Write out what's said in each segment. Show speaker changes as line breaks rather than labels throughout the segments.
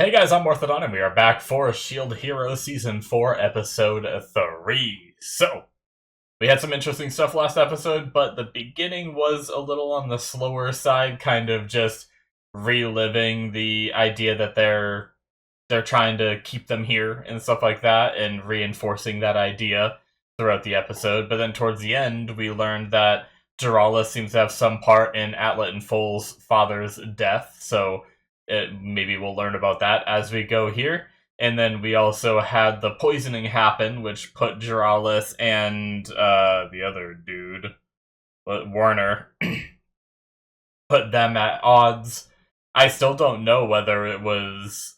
Hey guys, I'm Morthadon, and we are back for Shield Hero Season 4, Episode 3. So, we had some interesting stuff last episode, but the beginning was a little on the slower side, kind of just reliving the idea that they're trying to keep them here and stuff like that, and reinforcing that idea throughout the episode. But then towards the end, we learned that Duralis seems to have some part in Atlet and Foal's father's death, so maybe we'll learn about that as we go here. And then we also had the poisoning happen, which put Duralis and the other dude, Warner, put them at odds. I still don't know whether it was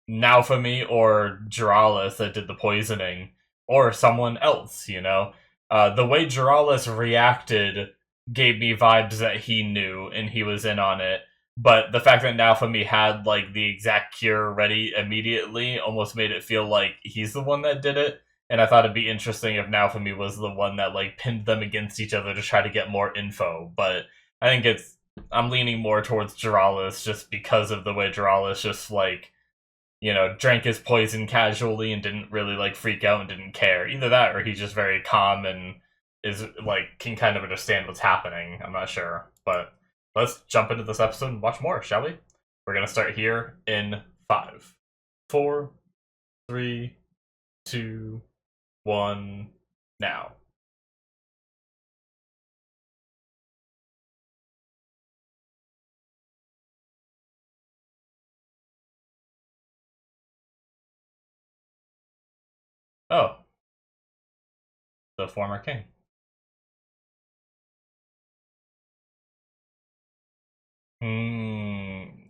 Naofumi or Duralis that did the poisoning, or someone else, you know? The way Duralis reacted gave me vibes that he knew and he was in on it, but the fact that Naofumi had, like, the exact cure ready immediately almost made it feel like he's the one that did it, and I thought it'd be interesting if Naofumi was the one that, like, pinned them against each other to try to get more info, but I think I'm leaning more towards Duralis just because of the way Duralis just, like, drank his poison casually and didn't really, like, freak out and didn't care. Either that or he's just very calm and is, like, can kind of understand what's happening. I'm not sure. But let's jump into this episode and watch more, shall we? We're gonna start here in 5, 4, 3, 2, 1, now. Oh, the former king.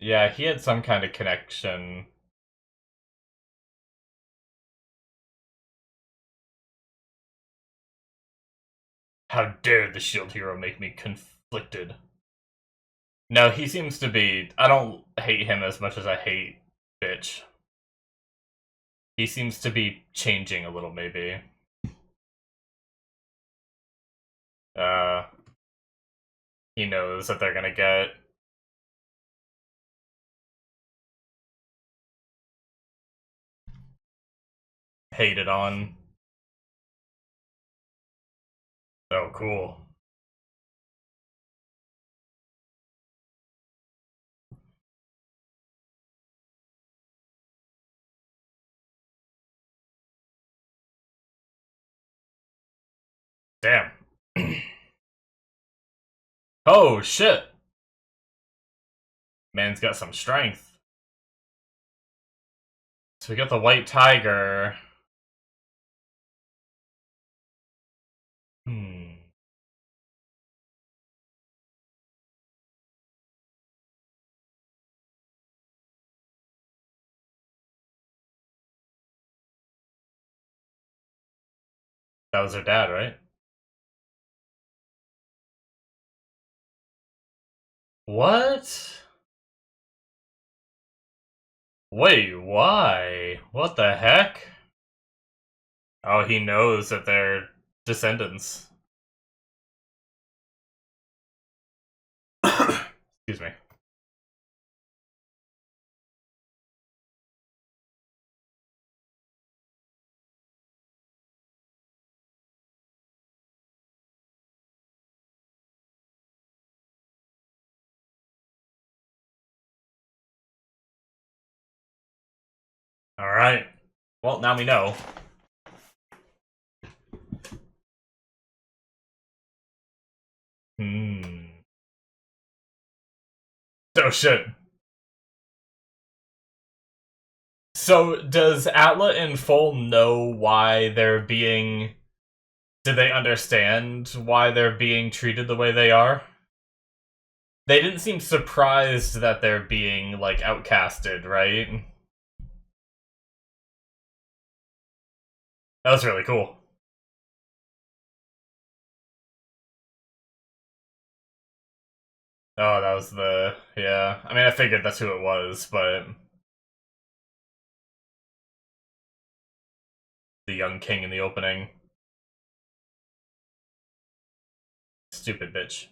Yeah, he had some kind of connection. How dare the shield hero make me conflicted? No, he seems to be. I don't hate him as much as I hate Bitch. He seems to be changing a little, maybe. Uh, he knows that they're gonna get hated on. Oh, cool. Damn. Oh, shit. Man's got some strength. So we got the white tiger. Hmm. That was her dad, right? What? Wait, why? What the heck? Oh, he knows that they're descendants. Excuse me. Alright. Well, now we know. Hmm. Oh shit. So does Atla and Foal know why they're being... Do they understand why they're being treated the way they are? They didn't seem surprised that they're being, like, outcasted, right? That was really cool. Oh, that was the... Yeah. I mean, I figured that's who it was, but... The young king in the opening. Stupid bitch.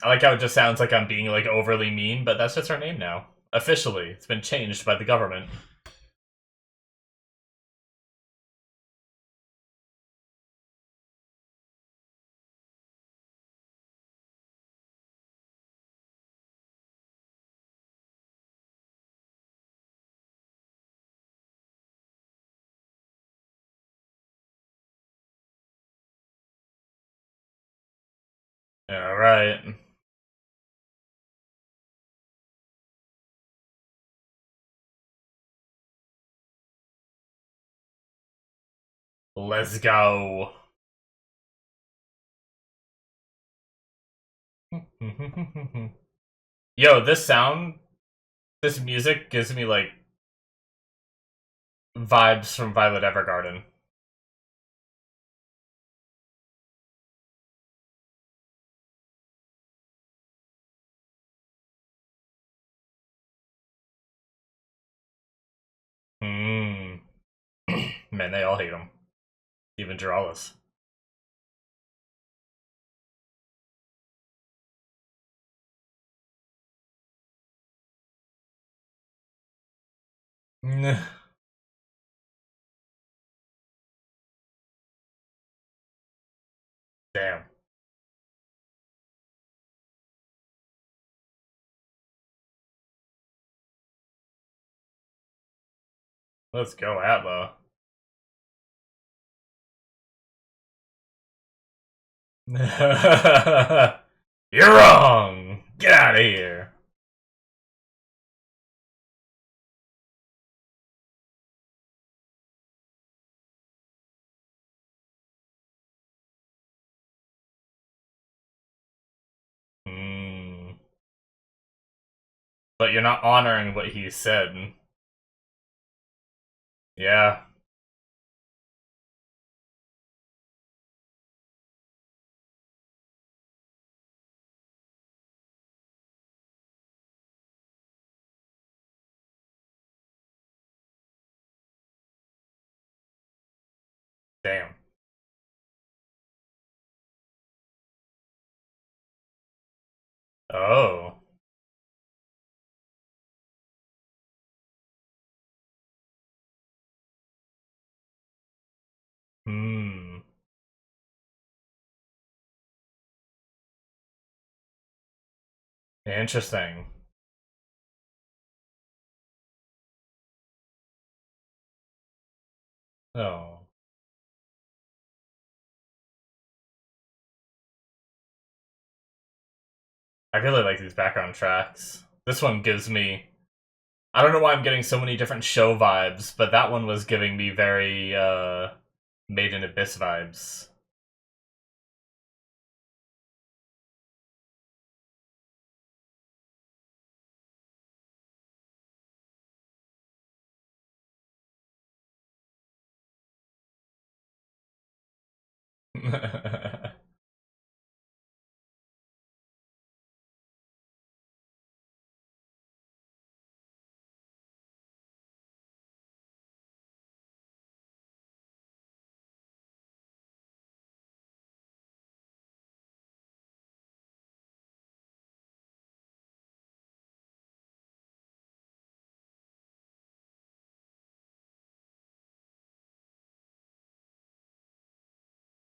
I like how it just sounds like I'm being like overly mean, but that's just her name now. Officially, it's been changed by the government. All right. Let's go. Yo, this music gives me like vibes from Violet Evergarden. Hmm. Man, they all hate him. Even Jiralis. Damn. Let's go, Atla. You're wrong! Get out of here! Hmm. But you're not honoring what he said. Yeah. Damn. Oh. Hmm. Interesting. Oh. I really like these background tracks. This one gives me... I don't know why I'm getting so many different show vibes, but that one was giving me very, Made in Abyss vibes.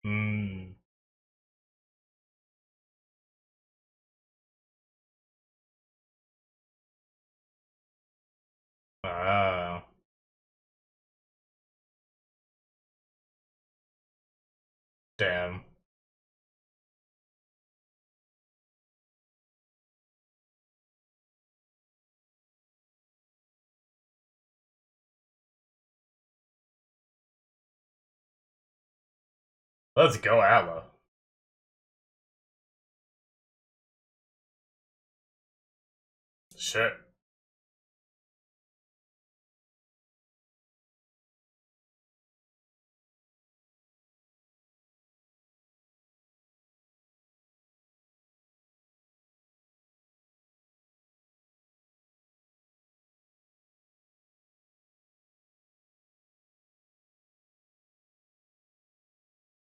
Hmm. Oh. Damn. Let's go, Atla. Shit.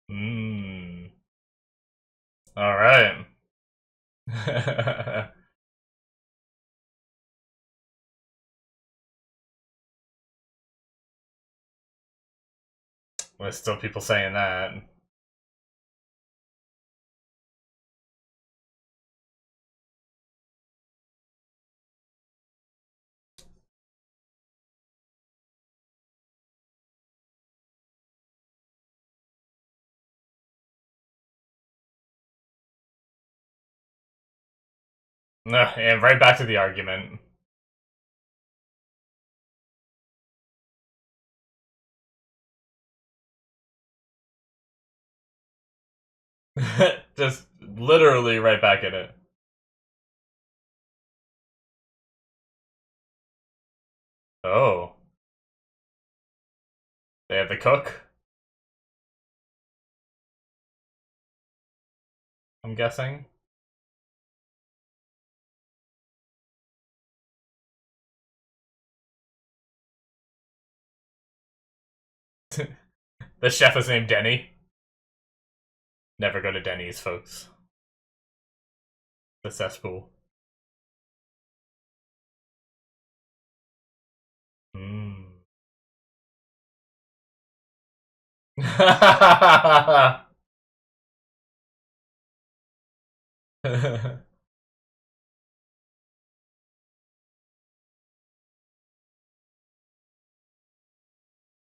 Hmm. Alright. There's still people saying that. And right back to the argument. Just literally right back in it. Oh. They have the cook, I'm guessing. The chef is named Denny. Never go to Denny's, folks. The cesspool. Mm.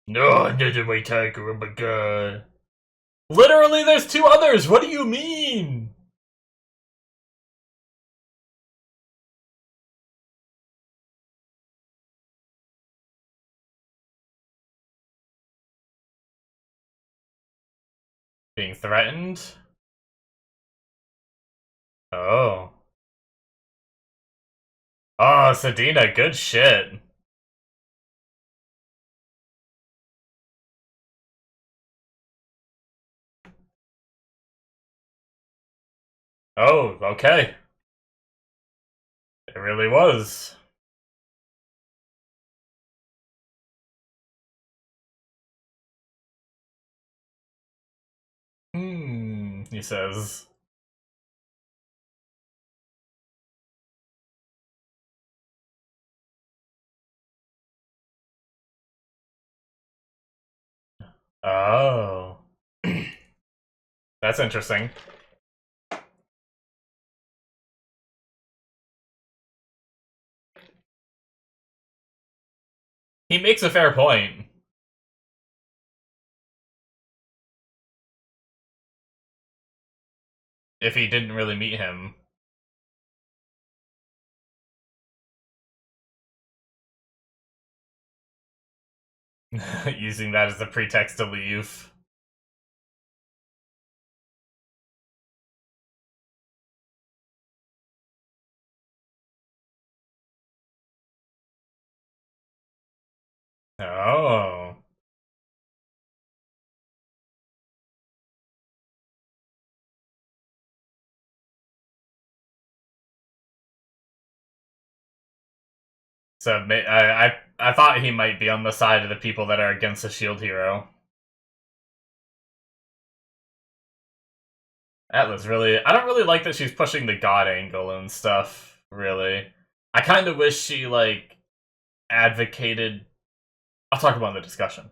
No, another way tiger, oh my god. Literally, there's two others! What do you mean? Being threatened? Oh. Oh, Sedina, good shit. Oh, okay. It really was. He says. Oh. That's interesting. He makes a fair point. If he didn't really meet him. Using that as a pretext to leave. Oh. So I thought he might be on the side of the people that are against the shield hero. Atlas really, I don't really like that she's pushing the god angle and stuff, really. I kind of wish she, like, advocated... I'll talk about in the discussion.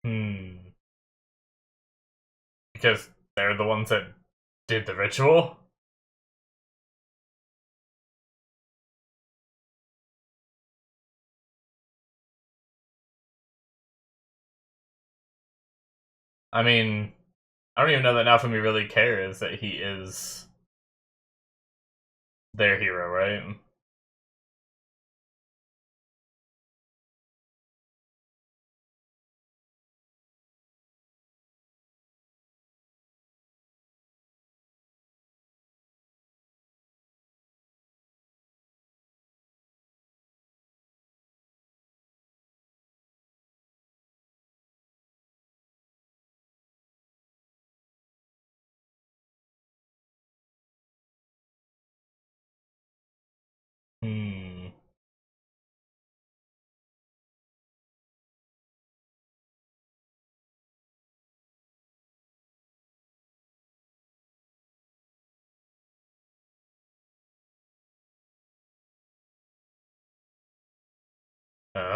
Hmm. Because they're the ones that did the ritual? I mean, I don't even know that Naofumi really cares that he is their hero, right?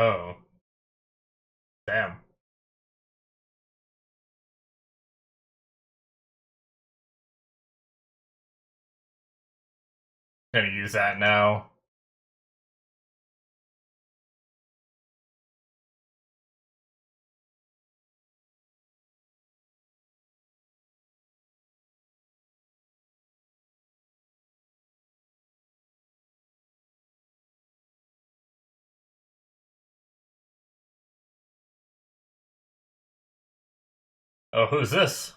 Oh, damn. Gonna use that now. Oh, who's this?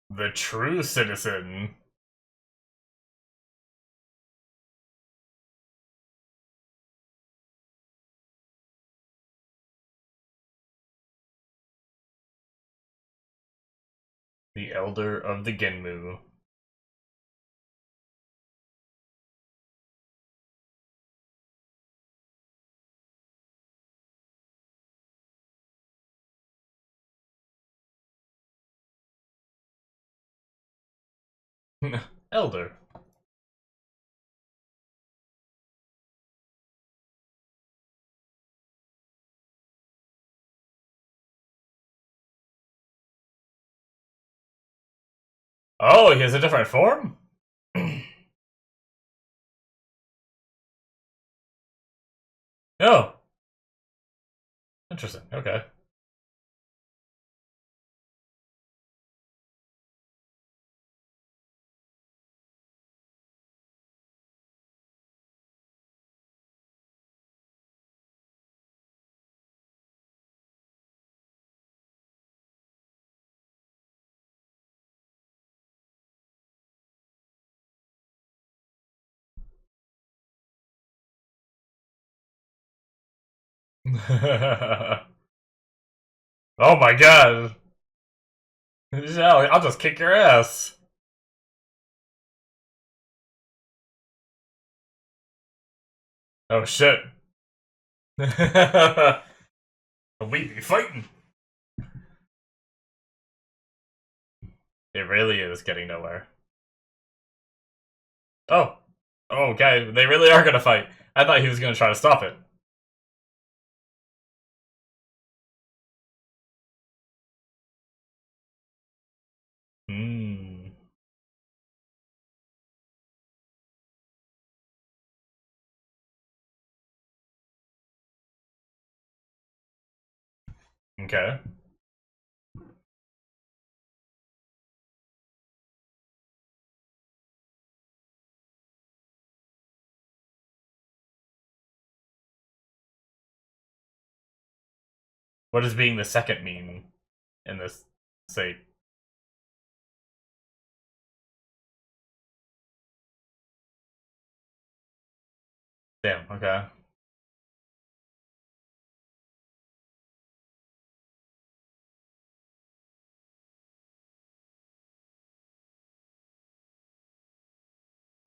The true citizen. The elder of the Genmu. Elder. Oh, he has a different form? Oh, interesting. Okay. Oh my god. Yeah, I'll just kick your ass. Oh shit. We be fighting. It really is getting nowhere. Oh. Oh, okay. They really are gonna fight. I thought he was gonna try to stop it. Hmm. Okay. What does being the second mean in this say? Damn, okay.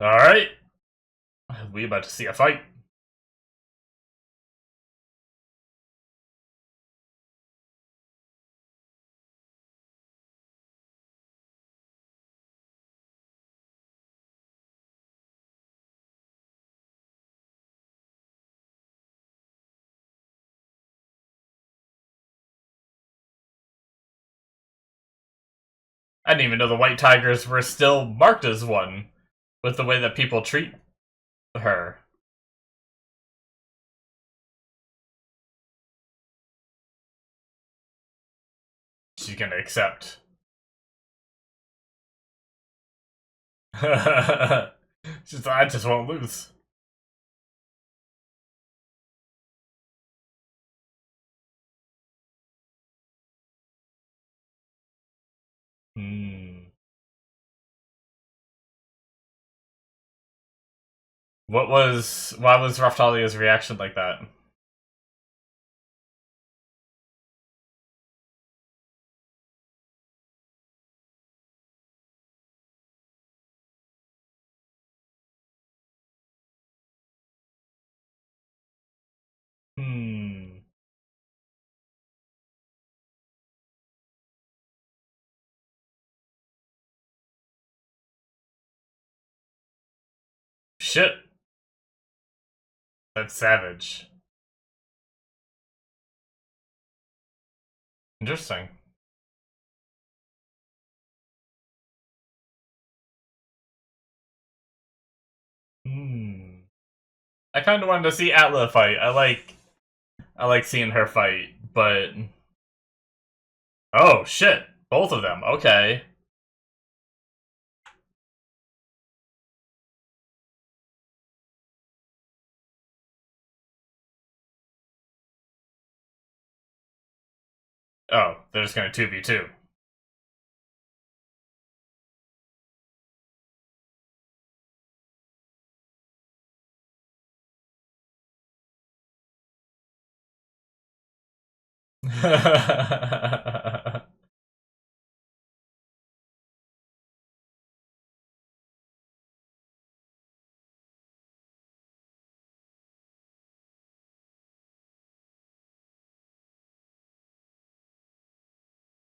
Alright. We about to see a fight. I didn't even know the white tigers were still marked as one with the way that people treat her. She's gonna accept. She's like, I just won't lose. Hmm. Why was Raftalia's reaction like that? Hmm. shit. That's savage. Interesting. Hmm. I kind of wanted to see Atla fight. I like seeing her fight, but oh shit, both of them. Okay. Oh, they're just gonna 2v2.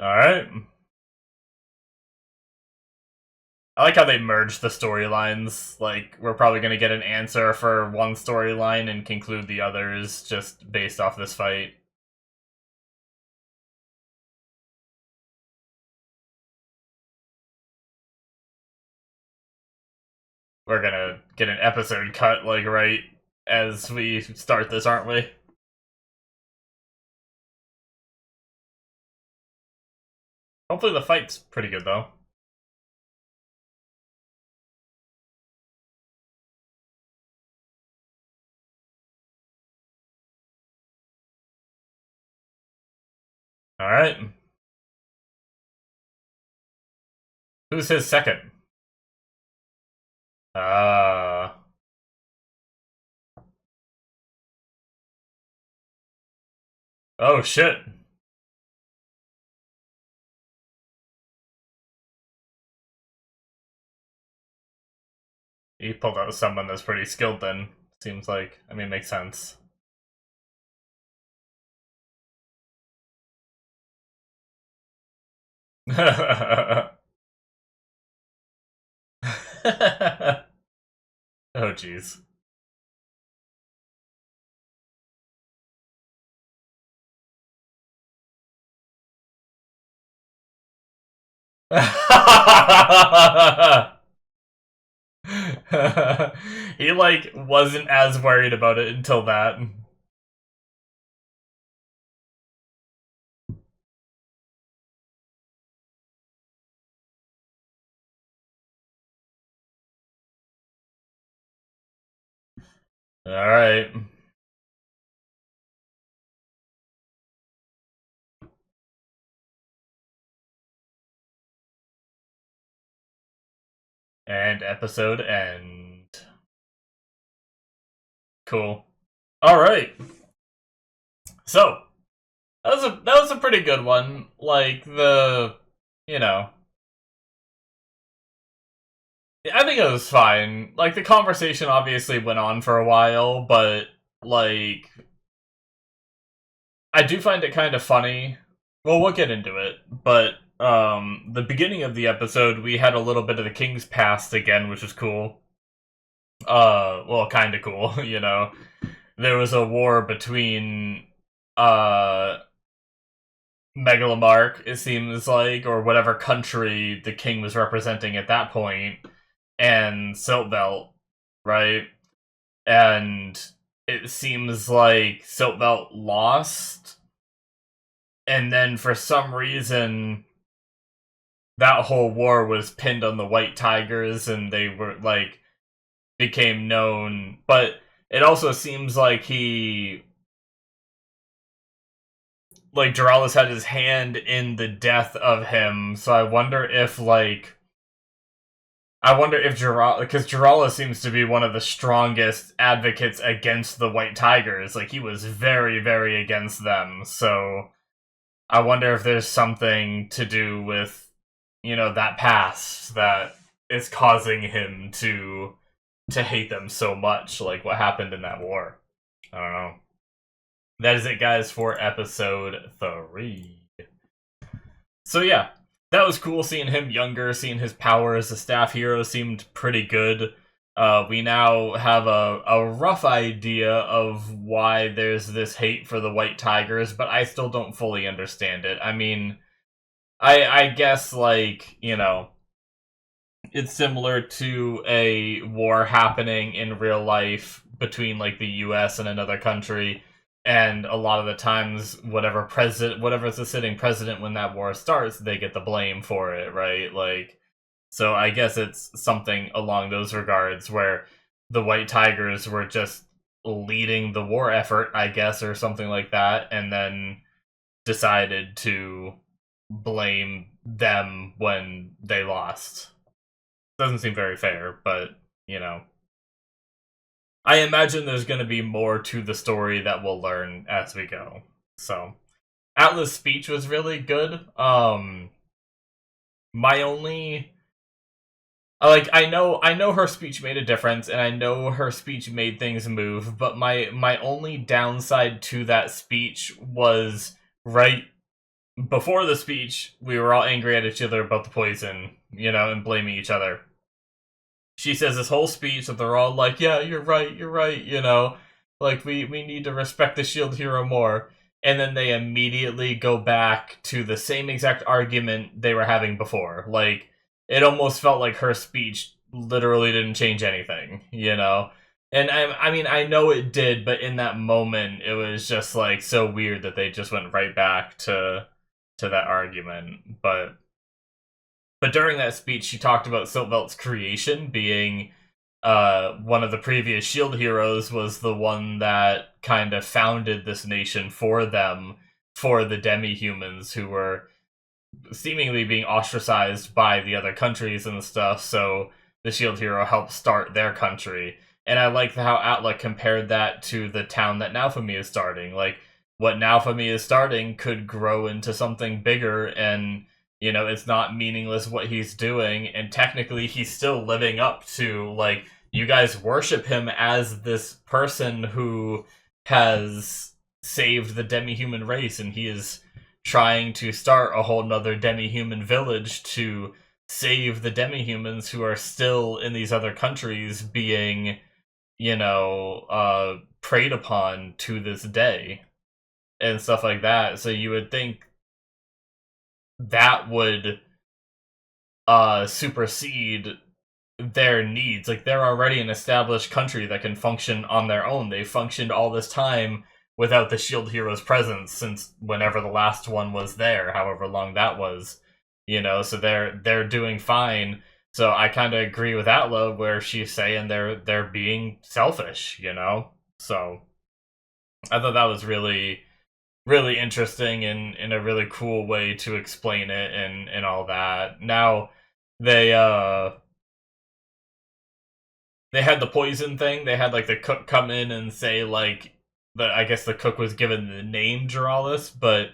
Alright. I like how they merged the storylines. Like, we're probably gonna get an answer for one storyline and conclude the others just based off this fight. We're gonna get an episode cut, like, right as we start this, aren't we? Hopefully the fight's pretty good, though. Alright. Who's his second? Uh... Oh, shit. He pulled out someone that's pretty skilled then. Seems like. I mean, makes sense. Oh, jeez. He, like, wasn't as worried about it until that. Alright. And episode end. Cool. Alright. So, that was a pretty good one. Like, you know, I think it was fine. Like, the conversation obviously went on for a while, but, like, I do find it kind of funny. Well, we'll get into it, but, the beginning of the episode, we had a little bit of the King's Past again, which is cool. Well, kinda cool, you know. There was a war between, Megalomark, it seems like, or whatever country the king was representing at that point, and Siltvelt, right? And it seems like Siltvelt lost, and then for some reason, that whole war was pinned on the White Tigers, and they were, like, became known, but it also seems like Duralis had his hand in the death of him, so I wonder if because Duralis seems to be one of the strongest advocates against the White Tigers. Like, he was very, very against them, so I wonder if there's something to do with, you know, that past that is causing him to hate them so much, like what happened in that war. I don't know. That is it, guys, for episode 3. So yeah, that was cool seeing him younger, seeing his power as a staff hero seemed pretty good. we now have a rough idea of why there's this hate for the White Tigers, but I still don't fully understand it. I mean, I guess, like, it's similar to a war happening in real life between, like, the US and another country, and a lot of the times whatever's the sitting president when that war starts, they get the blame for it, right? Like, so I guess it's something along those regards where the White Tigers were just leading the war effort, I guess, or something like that, and then decided to blame them when they lost. Doesn't seem very fair, but, I imagine there's going to be more to the story that we'll learn as we go. So, Atla's speech was really good. My only I know her speech made a difference, and I know her speech made things move, but my only downside to that speech was right before the speech, we were all angry at each other about the poison, and blaming each other. She says this whole speech that they're all like, yeah, you're right, like, we need to respect the shield hero more. And then they immediately go back to the same exact argument they were having before. Like, it almost felt like her speech literally didn't change anything, And I mean, I know it did, but in that moment, it was just, like, so weird that they just went right back to that argument. But during that speech, she talked about Siltvelt's creation being one of the previous shield heroes was the one that kind of founded this nation for them, for the demi-humans who were seemingly being ostracized by the other countries and stuff, so the shield hero helped start their country. And I like how Atla compared that to the town that Naofumi is starting. Like, what Naofumi is starting could grow into something bigger, and it's not meaningless what he's doing, and technically he's still living up to, like, you guys worship him as this person who has saved the demi-human race, and he is trying to start a whole nother demi-human village to save the demi-humans who are still in these other countries being, preyed upon to this day, and stuff like that. So you would think that would supersede their needs. Like, they're already an established country that can function on their own. They've functioned all this time without the shield hero's presence since whenever the last one was there, however long that was. So they're doing fine. So I kind of agree with Atla where she's saying they're being selfish, So I thought that was really, really interesting and in a really cool way to explain it and all that. Now, they had the poison thing. They had, like, the cook come in and say, like, I guess the cook was given the name Duralis, but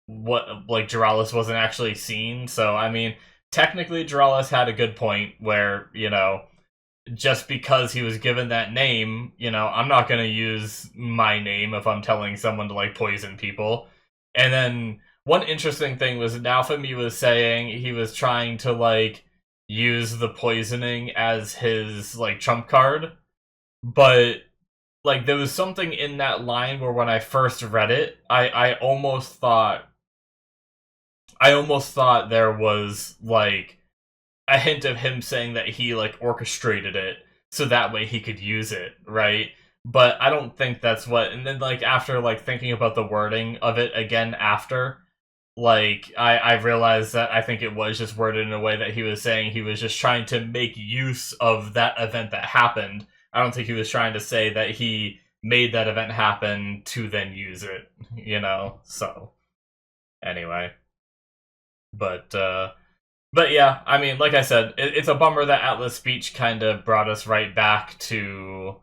Duralis wasn't actually seen. So, I mean, technically Duralis had a good point where, just because he was given that name, I'm not going to use my name if I'm telling someone to, like, poison people. And then one interesting thing was Naofumi was saying he was trying to, like, use the poisoning as his, like, trump card. But, like, there was something in that line where when I first read it, I almost thought there was, like, a hint of him saying that he, like, orchestrated it so that way he could use it, right? But I don't think that's what. And then, like, after, like, thinking about the wording of it again after, like, I realized that I think it was just worded in a way that he was saying he was just trying to make use of that event that happened. I don't think he was trying to say that he made that event happen to then use it, So, anyway. But yeah, I mean, like I said, it's a bummer that Atla's speech kind of brought us right back to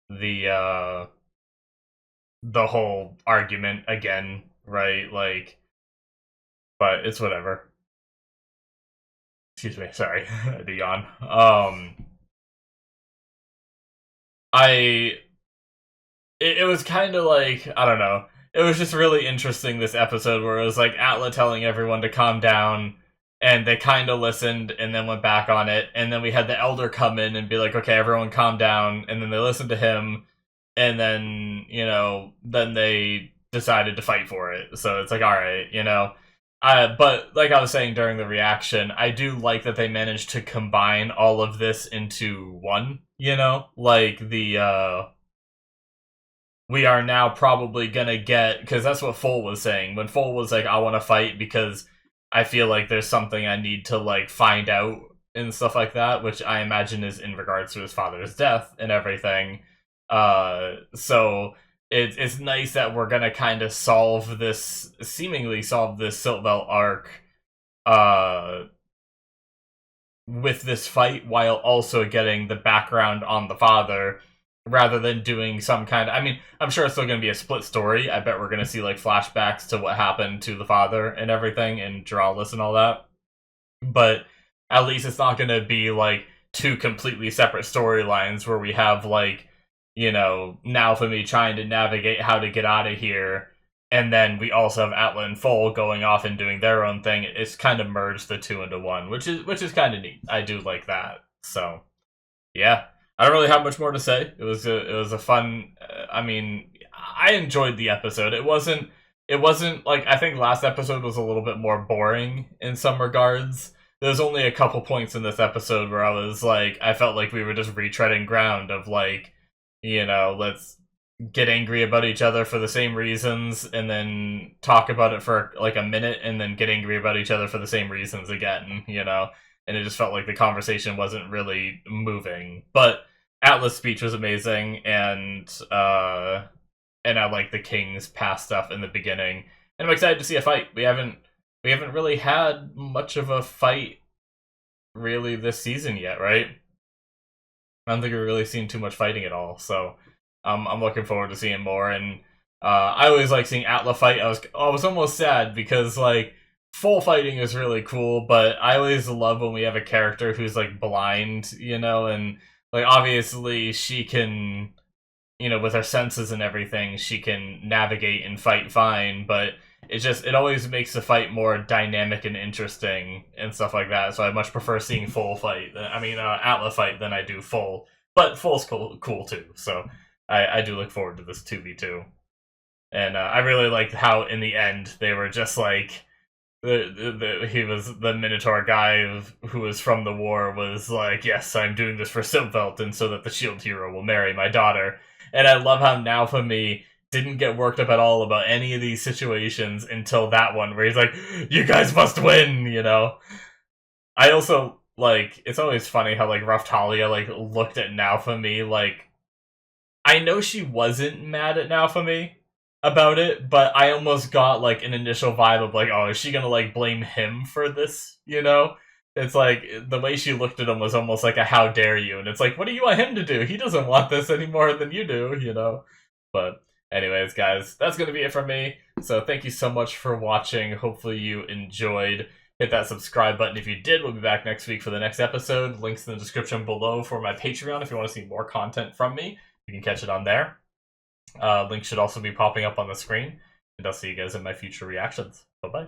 the whole argument again, right? Like, but it's whatever. Excuse me, sorry, I had to yawn. It was kind of like, I don't know, it was just really interesting, this episode, where it was like Atla telling everyone to calm down, and they kind of listened and then went back on it, and then we had the elder come in and be like, okay, everyone calm down, and then they listened to him, and then, then they decided to fight for it. So it's like, all right, but like I was saying during the reaction, I do like that they managed to combine all of this into one, like we are now probably gonna get, because that's what Full was saying. When Full was like, I want to fight because I feel like there's something I need to, like, find out and stuff like that, which I imagine is in regards to his father's death and everything. So it's nice that we're gonna kind of seemingly solve this Siltvelt arc, with this fight, while also getting the background on the father, rather than doing some kind of... I mean, I'm sure it's still going to be a split story. I bet we're going to see, like, flashbacks to what happened to the father and everything, and Duralis and all that. But at least it's not going to be, like, two completely separate storylines where we have, like, Naofumi trying to navigate how to get out of here, and then we also have Atla and Full going off and doing their own thing. It's kind of merged the two into one, which is kind of neat. I do like that. So, yeah. I don't really have much more to say. It was a fun. I mean, I enjoyed the episode. It wasn't like, I think last episode was a little bit more boring in some regards. There's only a couple points in this episode where I was like, I felt like we were just retreading ground of, like, let's get angry about each other for the same reasons, and then talk about it for like a minute, and then get angry about each other for the same reasons again, and it just felt like the conversation wasn't really moving. But Atlas' speech was amazing, and I like the King's past stuff in the beginning, and I'm excited to see a fight. We haven't really had much of a fight really this season yet, right? I don't think we've really seen too much fighting at all, so I'm looking forward to seeing more. And I always like seeing Atla fight. I was almost sad because, like, Full fighting is really cool, but I always love when we have a character who's, like, blind, and, like, obviously she can, with her senses and everything, she can navigate and fight fine, but it always makes the fight more dynamic and interesting and stuff like that. So I much prefer seeing Full fight, Atla fight, than I do Full. But Full's cool too, so I do look forward to this 2v2. And I really liked how, in the end, they were just like... he was the Minotaur guy who was from the war, was like, yes, I'm doing this for Siltvelt, and so that the shield hero will marry my daughter. And I love how Naofumi didn't get worked up at all about any of these situations until that one, where he's like, you guys must win, I also, like, it's always funny how, like, Raphtalia, like, looked at Naofumi, like, I know she wasn't mad at Naofumi about it, but I almost got, like, an initial vibe of, like, oh, is she gonna, like, blame him for this, It's like, the way she looked at him was almost like a how dare you, and it's like, what do you want him to do? He doesn't want this any more than you do, But anyways, guys, that's gonna be it from me, so thank you so much for watching. Hopefully you enjoyed. Hit that subscribe button if you did. We'll be back next week for the next episode. Links in the description below for my Patreon if you want to see more content from me. You can catch it on there. Links should also be popping up on the screen, and I'll see you guys in my future reactions. Bye-bye.